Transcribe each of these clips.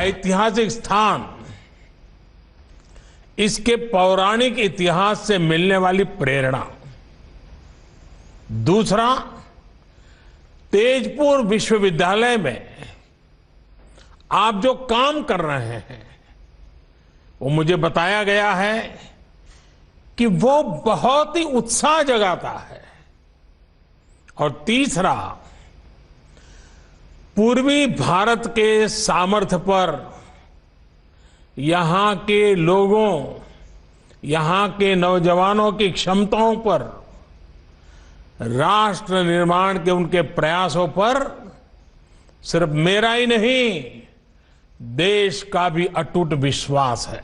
ऐतिहासिक स्थान इसके पौराणिक इतिहास से मिलने वाली प्रेरणा। दूसरा, तेजपुर विश्वविद्यालय में आप जो काम कर रहे हैं वो मुझे बताया गया है कि वो बहुत ही उत्साह जगाता है। और तीसरा, पूर्वी भारत के सामर्थ्य पर, यहां के लोगों, यहां के नौजवानों की क्षमताओं पर, राष्ट्र निर्माण के उनके प्रयासों पर सिर्फ मेरा ही नहीं, देश का भी अटूट विश्वास है।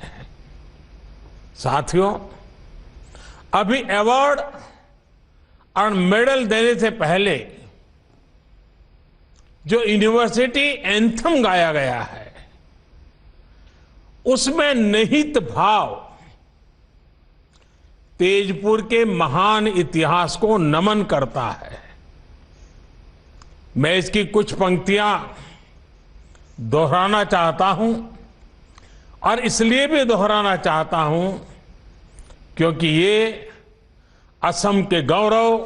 साथियों, अभी अवार्ड और मेडल देने से पहले जो यूनिवर्सिटी एंथम गाया गया है, उसमें निहित भाव तेजपुर के महान इतिहास को नमन करता है। मैं इसकी कुछ पंक्तियां दोहराना चाहता हूं, और इसलिए भी दोहराना चाहता हूं क्योंकि ये असम के गौरव,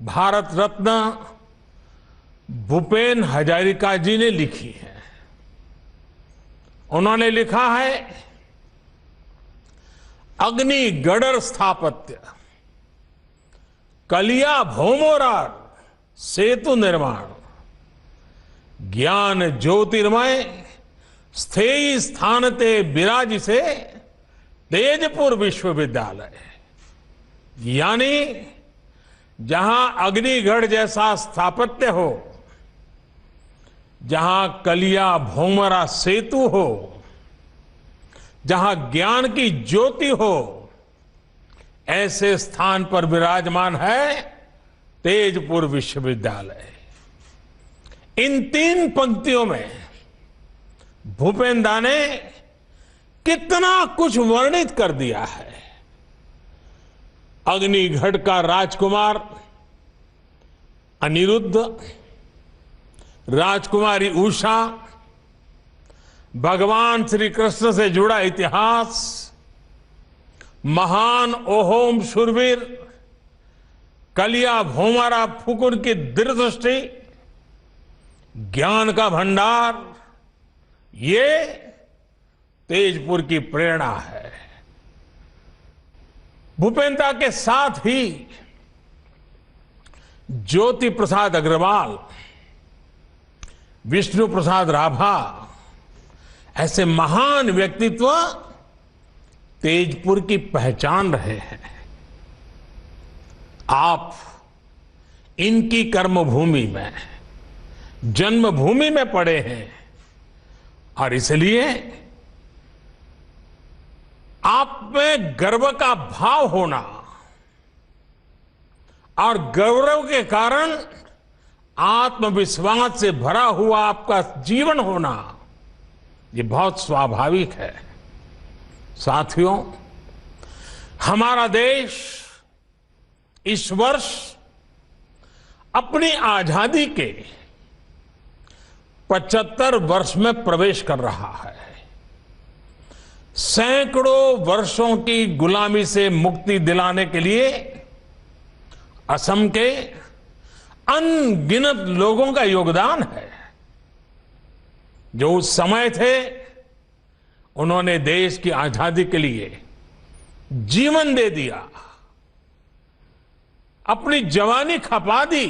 भारत रत्न भूपेन हजारिका जी ने लिखी है। उन्होंने लिखा है, अग्नि गडर स्थापत्य, कलिया भौमोरार सेतु निर्माण, ज्ञान ज्योतिर्मय स्थेयी स्थानते विराज से तेजपुर विश्वविद्यालय। यानी जहां अग्निगढ़ जैसा स्थापत्य हो, जहां कलिया भौमरा सेतु हो, जहां ज्ञान की ज्योति हो, ऐसे स्थान पर विराजमान है तेजपुर विश्वविद्यालय। इन 3 पंक्तियों में भूपेन दा ने कितना कुछ वर्णित कर दिया है। अग्निगढ़ का राजकुमार अनिरुद्ध, राजकुमारी उषा, भगवान श्री कृष्ण से जुड़ा इतिहास, महान ओहोम शूरवीर, कलिया भौमारा फुकुर की दूरदृष्टि, ज्ञान का भंडार, ये तेजपुर की प्रेरणा है। भूपेंद्र के साथ ही ज्योति प्रसाद अग्रवाल, विष्णु प्रसाद राभा, ऐसे महान व्यक्तित्व तेजपुर की पहचान रहे हैं। आप इनकी कर्मभूमि में, जन्मभूमि में पड़े हैं, और इसलिए आप में गर्व का भाव होना और गौरव के कारण आत्मविश्वास से भरा हुआ आपका जीवन होना, ये बहुत स्वाभाविक है। साथियों, हमारा देश इस वर्ष अपनी आजादी के 75 वर्ष में प्रवेश कर रहा है। सैकड़ों वर्षों की गुलामी से मुक्ति दिलाने के लिए असम के अनगिनत लोगों का योगदान है। जो उस समय थे, उन्होंने देश की आजादी के लिए जीवन दे दिया, अपनी जवानी खपा दी।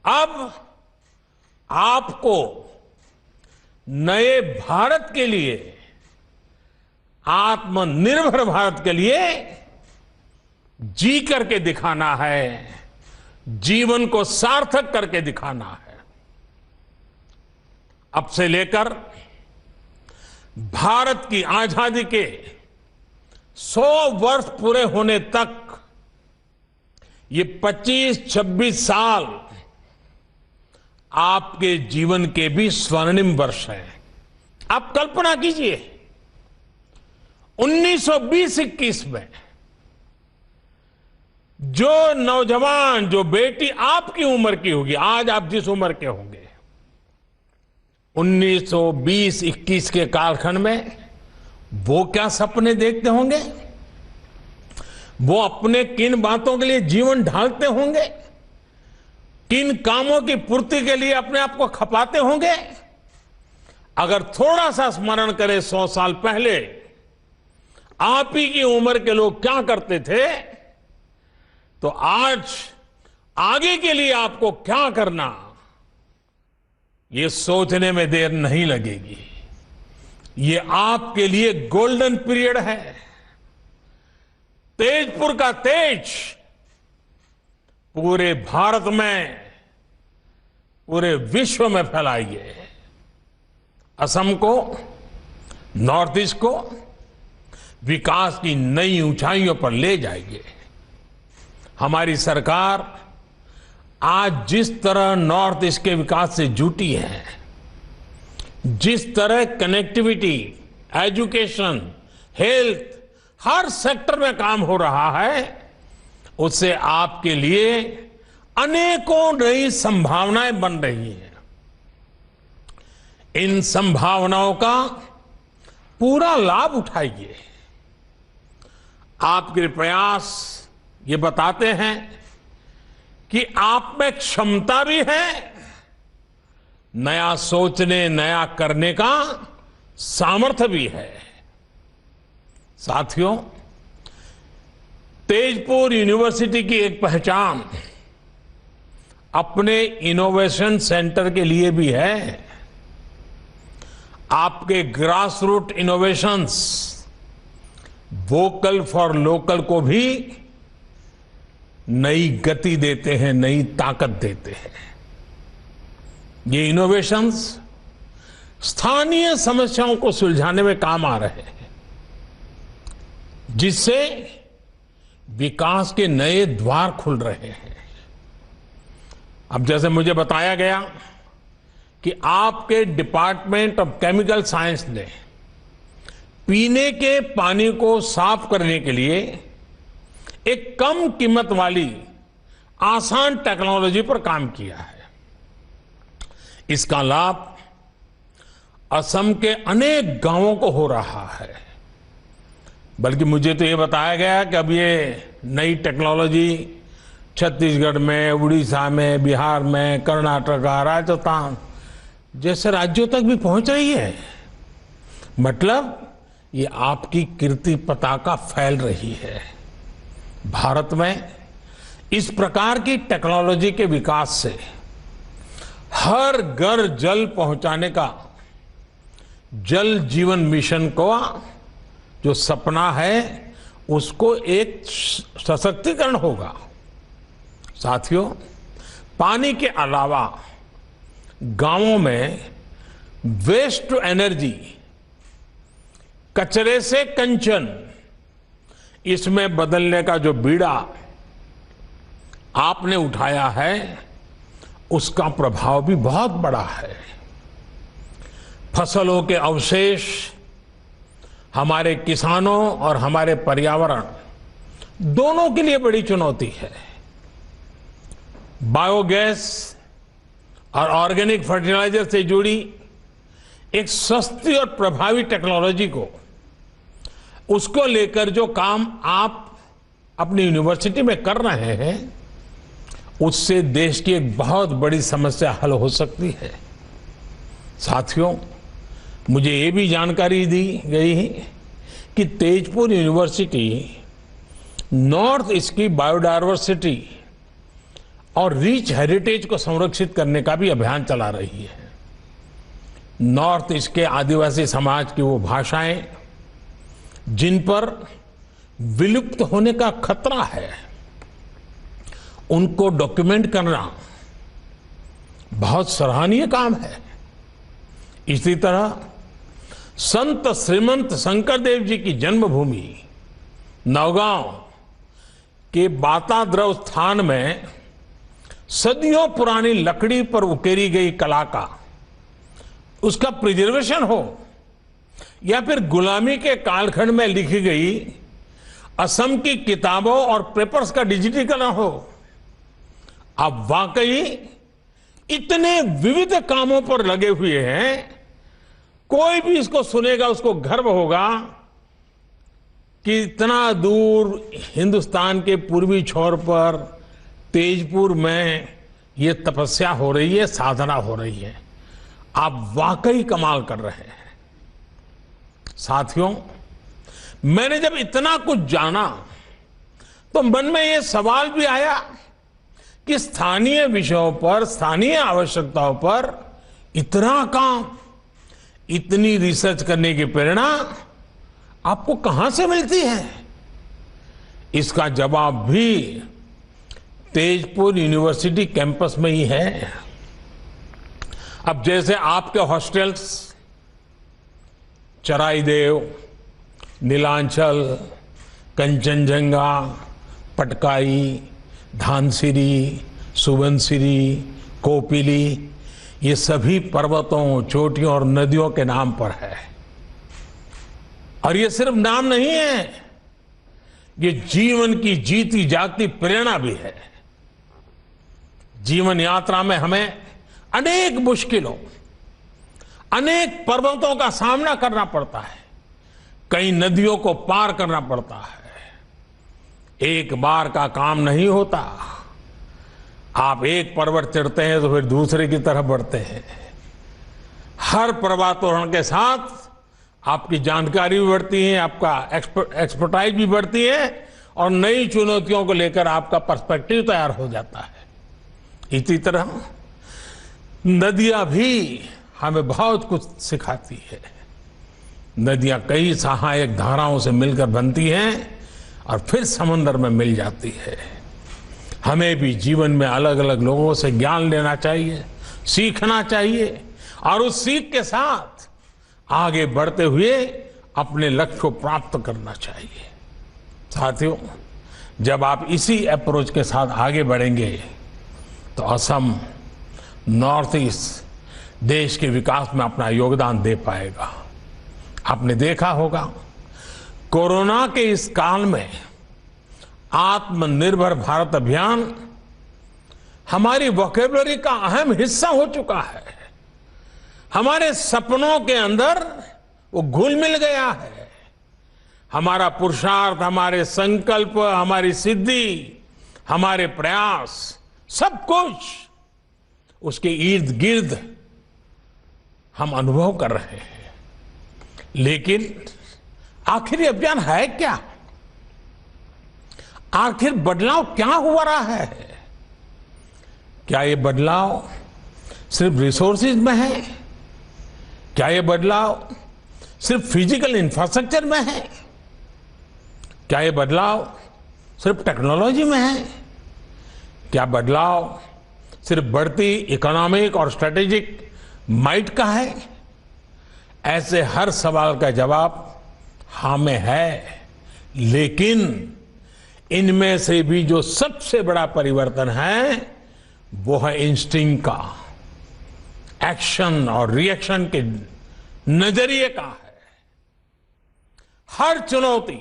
अब आपको नए भारत के लिए, आत्मनिर्भर भारत के लिए जी करके दिखाना है, जीवन को सार्थक करके दिखाना है। अब से लेकर भारत की आजादी के 100 वर्ष पूरे होने तक ये 25-26 साल आपके जीवन के भी स्वर्णिम वर्ष हैं। आप कल्पना कीजिए, 1920-21 में जो नौजवान, जो बेटी आपकी उम्र की होगी, आज आप जिस उम्र के होंगे, 1920-21 के कालखंड में वो क्या सपने देखते होंगे, वो अपने किन बातों के लिए जीवन ढालते होंगे, किन कामों की पूर्ति के लिए अपने आप को खपाते होंगे। अगर थोड़ा सा स्मरण करें 100 साल पहले आप ही की उम्र के लोग क्या करते थे, तो आज आगे के लिए आपको क्या करना, ये सोचने में देर नहीं लगेगी। ये आपके लिए गोल्डन पीरियड है। तेजपुर का तेज पूरे भारत में, पूरे विश्व में फैलाइए। असम को, नॉर्थ ईस्ट को विकास की नई ऊंचाइयों पर ले जाएंगे। हमारी सरकार आज जिस तरह नॉर्थ ईस्ट के विकास से जुटी है, जिस तरह कनेक्टिविटी, एजुकेशन, हेल्थ, हर सेक्टर में काम हो रहा है, उससे आपके लिए अनेकों नई संभावनाएं बन रही हैं। इन संभावनाओं का पूरा लाभ उठाइए। आपके प्रयास ये बताते हैं कि आप में क्षमता भी है, नया सोचने, नया करने का सामर्थ्य भी है। साथियों, तेजपुर यूनिवर्सिटी की एक पहचान अपने इनोवेशन सेंटर के लिए भी है। आपके grass root innovations vocal for local को भी नई गति देते हैं, नई ताकत देते हैं। ये इनोवेशंस स्थानीय समस्याओं को सुलझाने में काम आ रहे हैं, जिससे विकास के नए द्वार खुल रहे हैं। अब जैसे मुझे बताया गया कि आपके डिपार्टमेंट ऑफ केमिकल साइंस ने पीने के पानी को साफ करने के लिए एक कम कीमत वाली आसान टेक्नोलॉजी पर काम किया है। इसका लाभ असम के अनेक गांवों को हो रहा है। बल्कि मुझे तो ये बताया गया कि अब ये नई टेक्नोलॉजी छत्तीसगढ़ में, उड़ीसा में, बिहार में, कर्नाटक, राजस्थान जैसे राज्यों तक भी पहुंच रही है। मतलब ये आपकी कीर्ति पताका फैल रही है। भारत में इस प्रकार की टेक्नोलॉजी के विकास से हर घर जल पहुंचाने का जल जीवन मिशन को जो सपना है, उसको एक सशक्तिकरण होगा। साथियों, पानी के अलावा गांवों में वेस्ट टू एनर्जी, कचरे से कंचन, इसमें बदलने का जो बीड़ा आपने उठाया है, उसका प्रभाव भी बहुत बड़ा है। फसलों के अवशेष हमारे किसानों और हमारे पर्यावरण दोनों के लिए बड़ी चुनौती है। बायोगैस और ऑर्गेनिक फर्टिलाइजर से जुड़ी एक सस्ती और प्रभावी टेक्नोलॉजी को, उसको लेकर जो काम आप अपनी यूनिवर्सिटी में कर रहे हैं, उससे देश की एक बहुत बड़ी समस्या हल हो सकती है। साथियों, मुझे ये भी जानकारी दी गई है कि तेजपुर यूनिवर्सिटी नॉर्थ ईस्ट की बायोडायवर्सिटी और रिच हेरिटेज को संरक्षित करने का भी अभियान चला रही है। नॉर्थ ईस्ट के आदिवासी समाज की वो भाषाएं जिन पर विलुप्त होने का खतरा है, उनको डॉक्यूमेंट करना बहुत सराहनीय काम है। इसी तरह संत श्रीमंत शंकरदेव जी की जन्मभूमि नौगांव के बाताद्रव स्थान में सदियों पुरानी लकड़ी पर उकेरी गई कला का, उसका प्रिजर्वेशन हो, या फिर गुलामी के कालखंड में लिखी गई असम की किताबों और पेपर्स का डिजिटीकरण हो, आप वाकई इतने विविध कामों पर लगे हुए हैं कोई भी इसको सुनेगा उसको गर्व होगा कि इतना दूर हिंदुस्तान के पूर्वी छोर पर तेजपुर में ये तपस्या हो रही है, साधना हो रही है। आप वाकई कमाल कर रहे हैं। साथियों, मैंने जब इतना कुछ जाना तो मन में ये सवाल भी आया कि स्थानीय विषयों पर, स्थानीय आवश्यकताओं पर इतना काम, इतनी रिसर्च करने की प्रेरणा आपको कहां से मिलती है? इसका जवाब भी तेजपुर यूनिवर्सिटी कैंपस में ही है। अब जैसे आपके हॉस्टल्स चराईदेव, नीलांचल, कंचनजंगा, पटकाई, धानसिरी, सुबनसिरी, कोपिली, ये सभी पर्वतों, चोटियों और नदियों के नाम पर है। और ये सिर्फ नाम नहीं है, ये जीवन की जीती जागती प्रेरणा भी है। जीवन यात्रा में हमें अनेक मुश्किलों, अनेक पर्वतों का सामना करना पड़ता है, कई नदियों को पार करना पड़ता है। एक बार का काम नहीं होता। आप एक पर्वत चढ़ते हैं तो फिर दूसरे की तरफ बढ़ते हैं। हर पर्वतारोहण के साथ आपकी जानकारी भी बढ़ती है, आपका एक्सपर्टाइज भी बढ़ती है और नई चुनौतियों को लेकर आपका पर्सपेक्टिव तैयार हो जाता है। इसी तरह नदियां भी हमें बहुत कुछ सिखाती है। नदियां कई सहायक धाराओं से मिलकर बनती हैं और फिर समंदर में मिल जाती है। हमें भी जीवन में अलग अलग लोगों से ज्ञान लेना चाहिए, सीखना चाहिए और उस सीख के साथ आगे बढ़ते हुए अपने लक्ष्य को प्राप्त करना चाहिए। साथियों, जब आप इसी अप्रोच के साथ आगे बढ़ेंगे तो असम, नॉर्थ ईस्ट देश के विकास में अपना योगदान दे पाएगा। आपने देखा होगा, कोरोना के इस काल में आत्मनिर्भर भारत अभियान हमारी वोकैबुलरी का अहम हिस्सा हो चुका है। हमारे सपनों के अंदर वो घुल मिल गया है। हमारा पुरुषार्थ, हमारे संकल्प, हमारी सिद्धि, हमारे प्रयास, सब कुछ उसके इर्द गिर्द हम अनुभव कर रहे हैं। लेकिन आखिर ये अभियान है क्या? आखिर बदलाव क्या हुआ रहा है? क्या ये बदलाव सिर्फ रिसोर्सेज में है? क्या ये बदलाव सिर्फ फिजिकल इंफ्रास्ट्रक्चर में है? क्या ये बदलाव सिर्फ टेक्नोलॉजी में है? क्या बदलाव सिर्फ बढ़ती इकोनॉमिक और स्ट्रेटेजिक माइट का है? ऐसे हर सवाल का जवाब हाँ में है। लेकिन इनमें से भी जो सबसे बड़ा परिवर्तन है वो है इंस्टिंक्ट का, एक्शन और रिएक्शन के नजरिए का है। हर चुनौती,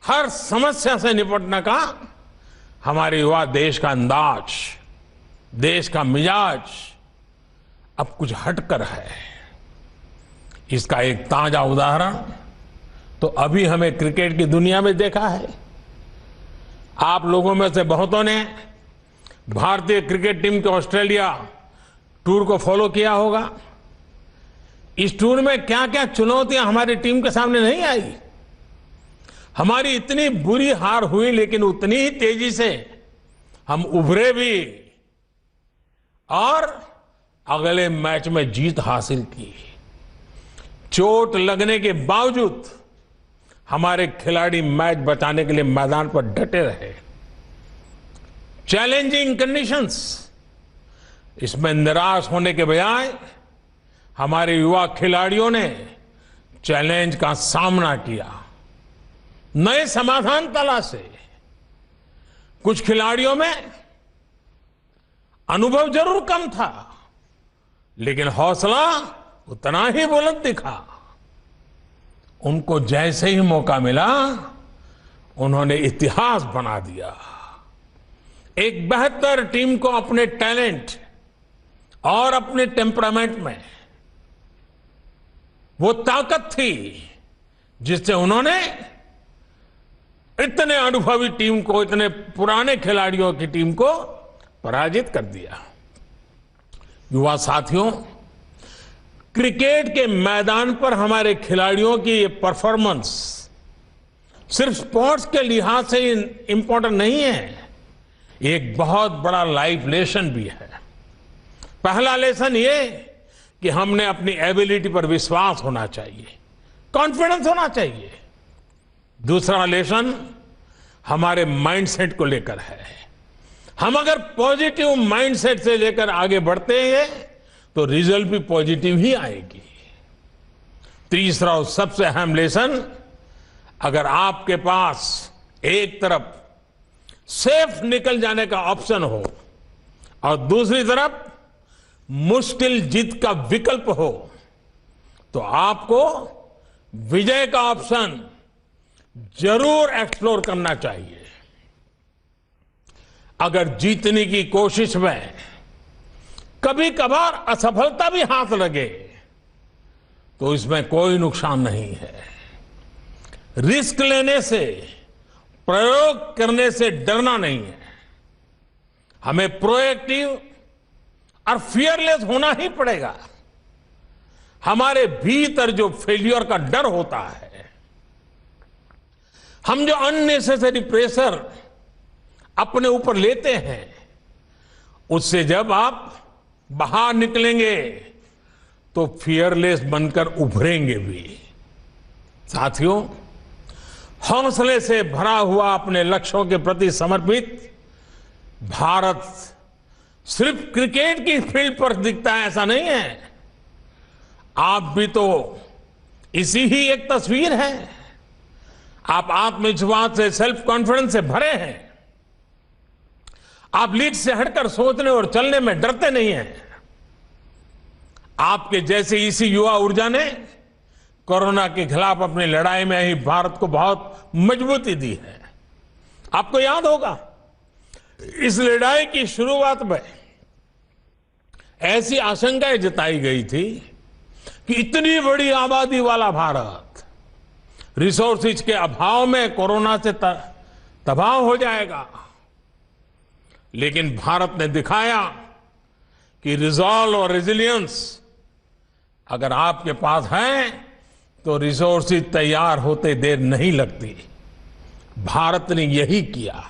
हर समस्या से निपटने का हमारे युवा देश का अंदाज, देश का मिजाज अब कुछ हटकर है। इसका एक ताजा उदाहरण तो अभी हमें क्रिकेट की दुनिया में देखा है। आप लोगों में से बहुतों ने भारतीय क्रिकेट टीम के ऑस्ट्रेलिया टूर को फॉलो किया होगा। इस टूर में क्या क्या चुनौतियां हमारी टीम के सामने नहीं आई। हमारी इतनी बुरी हार हुई, लेकिन उतनी ही तेजी से हम उभरे भी और अगले मैच में जीत हासिल की। चोट लगने के बावजूद हमारे खिलाड़ी मैच बचाने के लिए मैदान पर डटे रहे। चैलेंजिंग कंडीशंस, इसमें निराश होने के बजाय हमारे युवा खिलाड़ियों ने चैलेंज का सामना किया, नए समाधान तलाशे। कुछ खिलाड़ियों में अनुभव जरूर कम था, लेकिन हौसला उतना ही बुलंद दिखा। उनको जैसे ही मौका मिला, उन्होंने इतिहास बना दिया। एक बेहतर टीम को अपने टैलेंट और अपने टेम्परामेंट में वो ताकत थी जिससे उन्होंने इतने अनुभवी टीम को, इतने पुराने खिलाड़ियों की टीम को पराजित कर दिया। युवा साथियों, क्रिकेट के मैदान पर हमारे खिलाड़ियों की ये परफॉर्मेंस सिर्फ स्पोर्ट्स के लिहाज से इंपॉर्टेंट नहीं है, एक बहुत बड़ा लाइफ लेसन भी है। पहला लेसन ये कि हमने अपनी एबिलिटी पर विश्वास होना चाहिए, कॉन्फिडेंस होना चाहिए। दूसरा लेसन हमारे माइंडसेट को लेकर है। हम अगर पॉजिटिव माइंडसेट से लेकर आगे बढ़ते हैं तो रिजल्ट भी पॉजिटिव ही आएगी। तीसरा और सबसे अहम लेसन, अगर आपके पास एक तरफ सेफ निकल जाने का ऑप्शन हो और दूसरी तरफ मुश्किल जीत का विकल्प हो, तो आपको विजय का ऑप्शन जरूर एक्सप्लोर करना चाहिए। अगर जीतने की कोशिश में कभी कभार असफलता भी हाथ लगे तो इसमें कोई नुकसान नहीं है। रिस्क लेने से, प्रयोग करने से डरना नहीं है। हमें प्रोएक्टिव और फियरलेस होना ही पड़ेगा। हमारे भीतर जो फेल्यूर का डर होता है, हम जो अननेसेसरी प्रेशर अपने ऊपर लेते हैं, उससे जब आप बाहर निकलेंगे तो फियरलेस बनकर उभरेंगे भी। साथियों, हौसले से भरा हुआ अपने लक्ष्यों के प्रति समर्पित भारत सिर्फ क्रिकेट की फील्ड पर दिखता है ऐसा नहीं है। आप भी तो इसी ही एक तस्वीर है। आप आत्मविश्वास से, सेल्फ कॉन्फिडेंस से भरे हैं। आप लीड से हटकर सोचने और चलने में डरते नहीं हैं। आपके जैसे इसी युवा ऊर्जा ने कोरोना के खिलाफ अपनी लड़ाई में ही भारत को बहुत मजबूती दी है। आपको याद होगा, इस लड़ाई की शुरुआत में ऐसी आशंकाएं जताई गई थी कि इतनी बड़ी आबादी वाला भारत रिसोर्सेज के अभाव में कोरोना से तबाह हो जाएगा। लेकिन भारत ने दिखाया कि रिजॉल्व और रेजिलियंस अगर आपके पास है तो रिसोर्सेज तैयार होते देर नहीं लगती। भारत ने यही किया।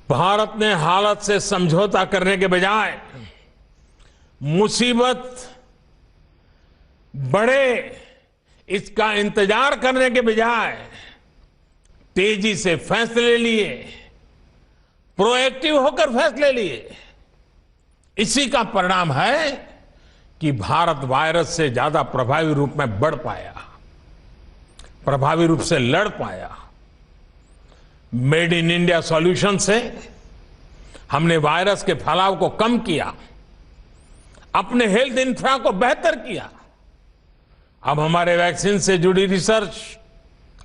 भारत ने हालत से समझौता करने के बजाय मुसीबत बढ़े इसका इंतजार करने के बजाय तेजी से फैसले लिए, प्रोएक्टिव होकर फैसले लिए। इसी का परिणाम है कि भारत वायरस से ज्यादा प्रभावी रूप में बढ़ पाया, प्रभावी रूप से लड़ पाया। मेड इन इंडिया सॉल्यूशन से हमने वायरस के फैलाव को कम किया, अपने हेल्थ इंफ्रा को बेहतर किया। अब हमारे वैक्सीन से जुड़ी रिसर्च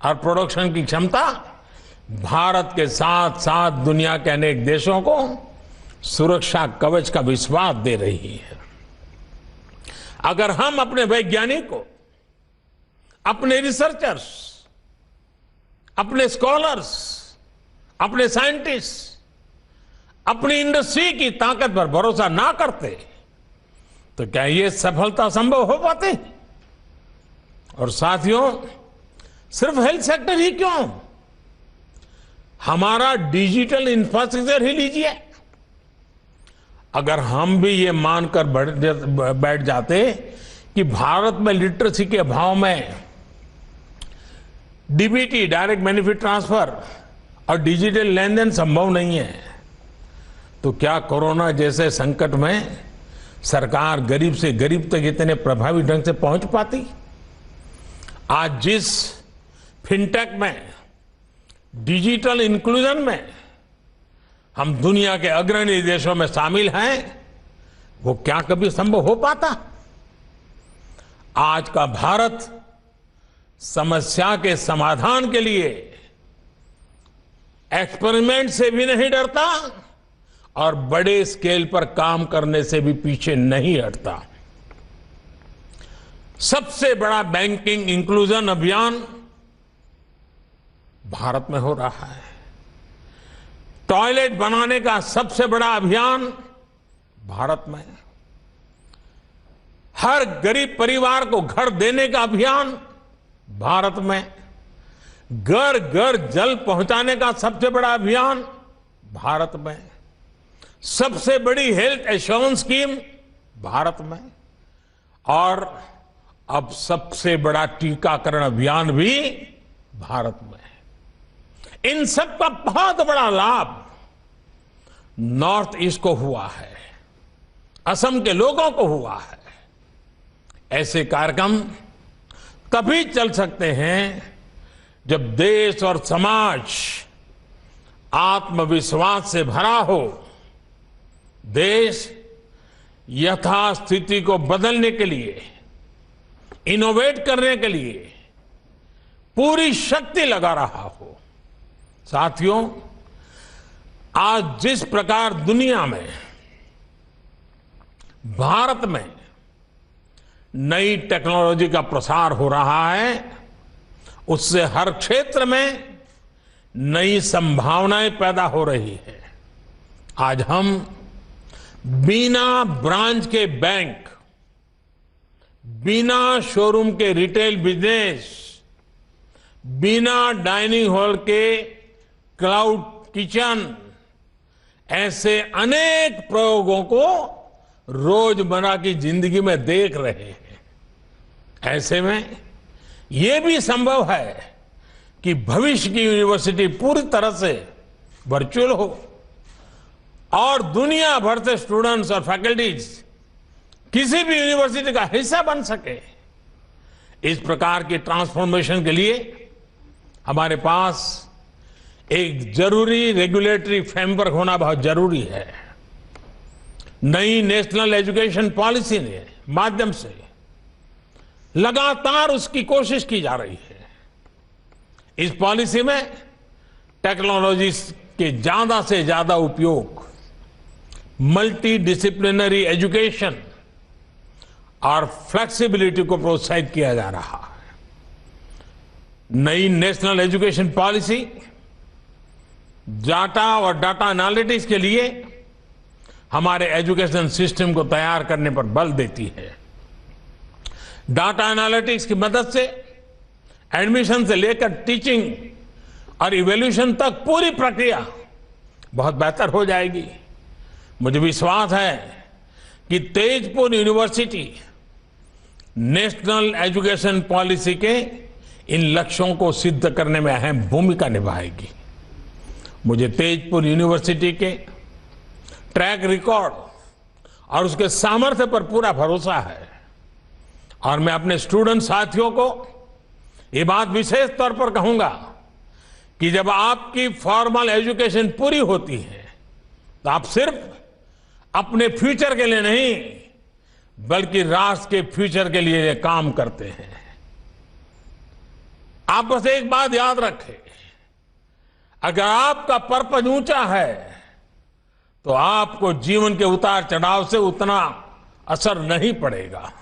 और प्रोडक्शन की क्षमता भारत के साथ साथ दुनिया के अनेक देशों को सुरक्षा कवच का विश्वास दे रही है। अगर हम अपने वैज्ञानिकों, अपने रिसर्चर्स, अपने स्कॉलर्स, अपने साइंटिस्ट, अपनी इंडस्ट्री की ताकत पर भरोसा ना करते तो क्या ये सफलता संभव हो पाती? और साथियों, सिर्फ हेल्थ सेक्टर ही क्यों, हमारा डिजिटल इंफ्रास्ट्रक्चर ही लीजिए। अगर हम भी ये मानकर बैठ जाते कि भारत में लिटरेसी के अभाव में डीबीटी, डायरेक्ट बेनिफिट ट्रांसफर और डिजिटल लेन देन संभव नहीं है, तो क्या कोरोना जैसे संकट में सरकार गरीब से गरीब तक इतने प्रभावी ढंग से पहुंच पाती? आज जिस फिनटेक में, डिजिटल इंक्लूजन में हम दुनिया के अग्रणी देशों में शामिल हैं, वो क्या कभी संभव हो पाता? आज का भारत समस्या के समाधान के लिए एक्सपेरिमेंट से भी नहीं डरता और बड़े स्केल पर काम करने से भी पीछे नहीं हटता। सबसे बड़ा बैंकिंग इंक्लूजन अभियान भारत में हो रहा है। टॉयलेट बनाने का सबसे बड़ा अभियान भारत में। हर गरीब परिवार को घर देने का अभियान भारत में। घर घर जल पहुंचाने का सबसे बड़ा अभियान भारत में। सबसे बड़ी हेल्थ एश्योरेंस स्कीम भारत में। और अब सबसे बड़ा टीकाकरण अभियान भी भारत में। इन सब का बहुत बड़ा लाभ नॉर्थ ईस्ट को हुआ है, असम के लोगों को हुआ है। ऐसे कार्यक्रम तभी चल सकते हैं जब देश और समाज आत्मविश्वास से भरा हो। देश यथास्थिति को बदलने के लिए, इनोवेट करने के लिए पूरी शक्ति लगा रहा हो। साथियों, आज जिस प्रकार दुनिया में, भारत में नई टेक्नोलॉजी का प्रसार हो रहा है, उससे हर क्षेत्र में नई संभावनाएं पैदा हो रही है। आज हम बिना ब्रांच के बैंक, बिना शोरूम के रिटेल बिजनेस, बिना डाइनिंग हॉल के क्लाउड किचन, ऐसे अनेक प्रयोगों को रोजमर्रा की जिंदगी में देख रहे हैं। ऐसे में यह भी संभव है कि भविष्य की यूनिवर्सिटी पूरी तरह से वर्चुअल हो और दुनिया भर से स्टूडेंट्स और फैकल्टीज किसी भी यूनिवर्सिटी का हिस्सा बन सके। इस प्रकार की ट्रांसफॉर्मेशन के लिए हमारे पास एक जरूरी रेगुलेटरी फ्रेमवर्क होना बहुत जरूरी है। नई नेशनल एजुकेशन पॉलिसी के माध्यम से लगातार उसकी कोशिश की जा रही है। इस पॉलिसी में टेक्नोलॉजी के ज्यादा से ज्यादा उपयोग, मल्टी डिसिप्लिनरी एजुकेशन और फ्लेक्सिबिलिटी को प्रोत्साहित किया जा रहा है। नई नेशनल एजुकेशन पॉलिसी डाटा और डाटा एनालिटिक्स के लिए हमारे एजुकेशन सिस्टम को तैयार करने पर बल देती है। डाटा एनालिटिक्स की मदद से एडमिशन से लेकर टीचिंग और इवैल्यूएशन तक पूरी प्रक्रिया बहुत बेहतर हो जाएगी। मुझे विश्वास है कि Tezpur university national education policy के इन लक्ष्यों को सिद्ध करने में अहम भूमिका निभाएगी। मुझे तेजपुर यूनिवर्सिटी के ट्रैक रिकॉर्ड और उसके सामर्थ्य पर पूरा भरोसा है और मैं अपने स्टूडेंट साथियों को ये बात विशेष तौर पर कहूंगा कि जब आपकी फॉर्मल एजुकेशन पूरी होती है तो आप सिर्फ अपने फ्यूचर के लिए नहीं बल्कि राष्ट्र के फ्यूचर के लिए काम करते हैं। आप बस एक बात याद रखें, अगर आपका पर्पज ऊंचा है तो आपको जीवन के उतार चढ़ाव से उतना असर नहीं पड़ेगा।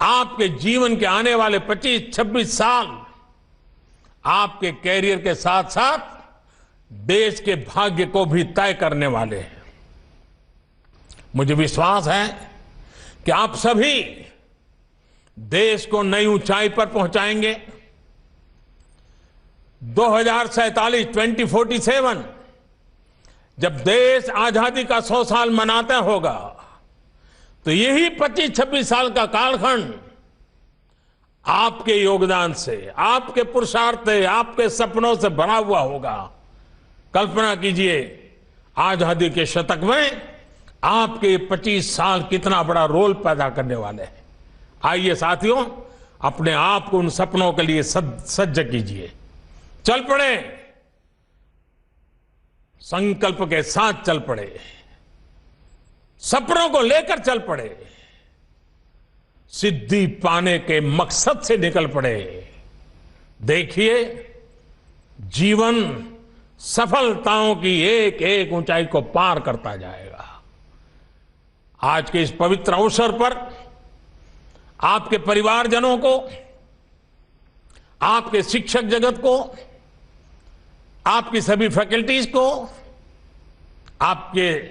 आपके जीवन के आने वाले 25-26 साल आपके कैरियर के साथ साथ देश के भाग्य को भी तय करने वाले हैं। मुझे विश्वास है कि आप सभी देश को नई ऊंचाई पर पहुंचाएंगे। 2047 जब देश आजादी का 100 साल मनाता होगा तो यही 25-26 साल का कालखंड आपके योगदान से, आपके पुरुषार्थ से, आपके सपनों से भरा हुआ होगा। कल्पना कीजिए आजादी के शतक में आपके 25 साल कितना बड़ा रोल पैदा करने वाले हैं। आइए साथियों, अपने आप को उन सपनों के लिए सज्ज कीजिए। चल पड़े, संकल्प के साथ चल पड़े, सपनों को लेकर चल पड़े, सिद्धि पाने के मकसद से निकल पड़े। देखिए जीवन सफलताओं की एक एक ऊंचाई को पार करता जाएगा। आज के इस पवित्र अवसर पर आपके परिवारजनों को, आपके शिक्षक जगत को, आपकी सभी फैकल्टीज को, आपके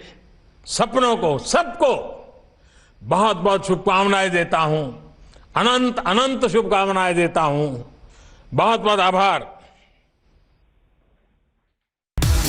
सपनों को, सबको बहुत बहुत शुभकामनाएं देता हूं। अनंत अनंत शुभकामनाएं देता हूं। बहुत बहुत आभार।